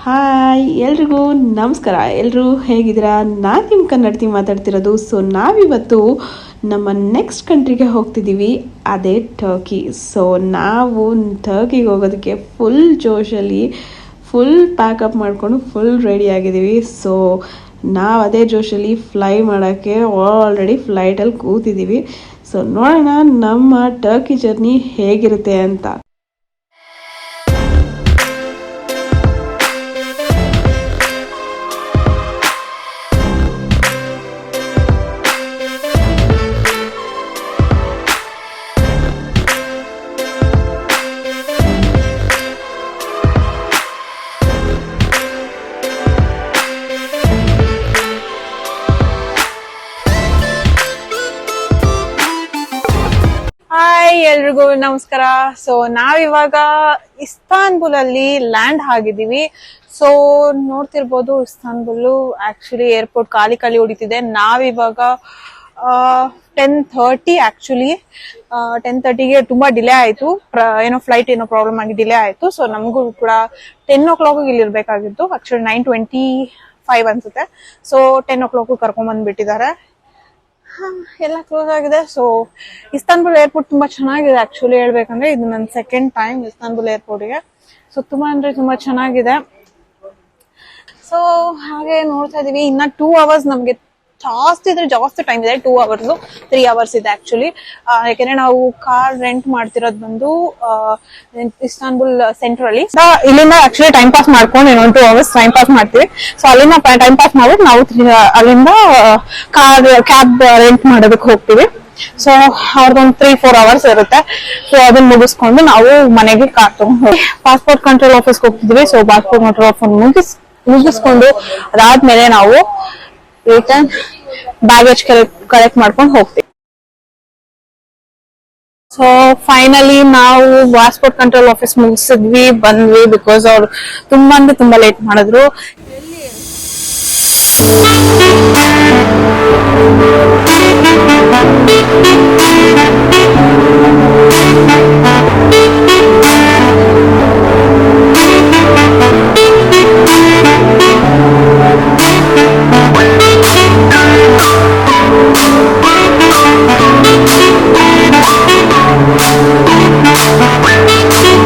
Hi ಎಲ್ರಿಗೂ ನಮಸ್ಕಾರ. ಎಲ್ಲರೂ ಹೇಗಿದ್ದೀರಾ? ನಾನು ನಿಮ್ಮ ಕನ್ನಡತಿ ಮಾತಾಡ್ತಿರೋದು. ಸೊ ನಾವಿವತ್ತು ನಮ್ಮ ನೆಕ್ಸ್ಟ್ ಕಂಟ್ರಿಗೆ ಹೋಗ್ತಿದ್ದೀವಿ, ಅದೇ ಟರ್ಕಿ. ಸೊ ನಾವು ಟರ್ಕಿಗೆ ಹೋಗೋದಕ್ಕೆ ಫುಲ್ ಜೋಶಲ್ಲಿ ಫುಲ್ ಪ್ಯಾಕಪ್ ಮಾಡಿಕೊಂಡು ಫುಲ್ ರೆಡಿ ಆಗಿದ್ದೀವಿ. ಸೊ ನಾವು ಅದೇ ಜೋಶಲ್ಲಿ ಫ್ಲೈ ಮಾಡೋಕ್ಕೆ ಆಲ್ರೆಡಿ ಫ್ಲೈಟಲ್ಲಿ ಕೂತಿದ್ದೀವಿ. ಸೊ ನೋಡೋಣ ನಮ್ಮ ಟರ್ಕಿ ಜರ್ನಿ ಹೇಗಿರುತ್ತೆ ಅಂತ. ಹಾಯ್ ಎಲ್ರಿಗೂ ನಮಸ್ಕಾರ. ಸೊ ನಾವಿವಾಗ ಇಸ್ತಾನ್ಬುಲ್ ಅಲ್ಲಿ ಲ್ಯಾಂಡ್ ಆಗಿದೀವಿ. ಸೊ ನೋಡ್ತಿರ್ಬೋದು, ಇಸ್ತಾನ್ಬುಲ್ ಆಕ್ಚುಲಿ ಏರ್ಪೋರ್ಟ್ ಖಾಲಿ ಹೊಡಿತಿದೆ. ನಾವಿವಾಗ 10:30 ಆಕ್ಚುಲಿ 10:30ಗೆ ತುಂಬಾ ಡಿಲೇ ಆಯ್ತು. ಏನೋ ಫ್ಲೈಟ್ ಏನೋ ಪ್ರಾಬ್ಲಮ್ ಆಗಿ ಡಿಲೇ ಆಯ್ತು. ಸೊ ನಮಗೂ ಕೂಡ 10 o'clock ಇಲ್ಲಿ ಇರ್ಬೇಕಾಗಿತ್ತು. ಆಕ್ಚುಲಿ 9:25 ಅನ್ಸುತ್ತೆ. ಸೊ 10 o'clock ಕರ್ಕೊಂಡ್ ಬಂದ್ಬಿಟ್ಟಿದ್ದಾರೆ. ಎಲ್ಲ ಕ್ಲೋಸ್ ಆಗಿದೆ. ಸೊ ಇಸ್ತಾನ್ಬುಲ್ ಏರ್ಪೋರ್ಟ್ ತುಂಬಾ ಚೆನ್ನಾಗಿದೆ. ಆಕ್ಚುಲಿ ಹೇಳ್ಬೇಕಂದ್ರೆ ಇದು ನನ್ನ ಸೆಕೆಂಡ್ ಟೈಮ್ ಇಸ್ತಾನ್ಬುಲ್ ಏರ್ಪೋರ್ಟ್ಗೆ. ಸೊ ತುಂಬಾ ಅಂದ್ರೆ ತುಂಬಾ ಚೆನ್ನಾಗಿದೆ. ಸೊ ಹಾಗೆ ನೋಡ್ತಾ ಇದೀವಿ. ಇನ್ನ 2 hours ನಮ್ಗೆ ಜಾಸ್ತಿ ಟೈಮ್ ಇದೆ. 2 hours 3 hours ಇದೆ ಆಕ್ಚುಲಿ. ಯಾಕಂದ್ರೆ ನಾವು ಕಾರ್ ರೆಂಟ್ ಮಾಡ್ತಿರೋದು ಬಂದು ಇಸ್ತಾನ್ಬುಲ್ ಸೆಂಟರ್ ಅಲ್ಲಿ. ಇಲ್ಲಿಂದ ಆಕ್ಚುಲಿ ಟೈಮ್ ಪಾಸ್ ಮಾಡ್ಕೊಂಡು ಇನ್ನೊಂದು 2 hours ಟೈಮ್ ಪಾಸ್ ಮಾಡ್ತೀವಿ. ಸೊ ಅಲ್ಲಿಂದ ಟೈಮ್ ಪಾಸ್ ಮಾಡ್ಬಿಟ್ಟು ನಾವು ಅಲ್ಲಿಂದ ಕ್ಯಾಬ್ ರೆಂಟ್ ಮಾಡೋದಕ್ಕೆ ಹೋಗ್ತೀವಿ. ಸೊ ಅವ್ರದ್ದೊಂದು 3-4 hours ಇರುತ್ತೆ. ಸೊ ಅದನ್ನ ಮುಗಿಸ್ಕೊಂಡು ನಾವು ಮನೆಗೆ ಕಾರ್ ತಗೊಂಡು ಹೋಗಿ ಪಾಸ್ಪೋರ್ಟ್ ಕಂಟ್ರೋಲ್ ಆಫೀಸ್ಗೆ ಹೋಗ್ತಿದ್ವಿ. ಸೊ ಪಾಸ್ಪೋರ್ಟ್ ಕಂಟ್ರೋಲ್ ಆಫೀಸ್ ಮುಗಿಸ್ಕೊಂಡು ಅದಾದ್ಮೇಲೆ ನಾವು ರಿಟರ್ನ್ ಬ್ಯಾಗೇಜ್ ಕಲೆಕ್ಟ್ ಮಾಡ್ಕೊಂಡು ಹೋಗ್ತೀವಿ. ಸೊ ಫೈನಲಿ ನಾವು ಪಾಸ್ಪೋರ್ಟ್ ಕಂಟ್ರೋಲ್ ಆಫೀಸ್ ಬಂದ್ವಿ. ಬಿಕಾಸ್ ಅವ್ರು ತುಂಬಾ ಲೇಟ್ ಮಾಡಿದ್ರು.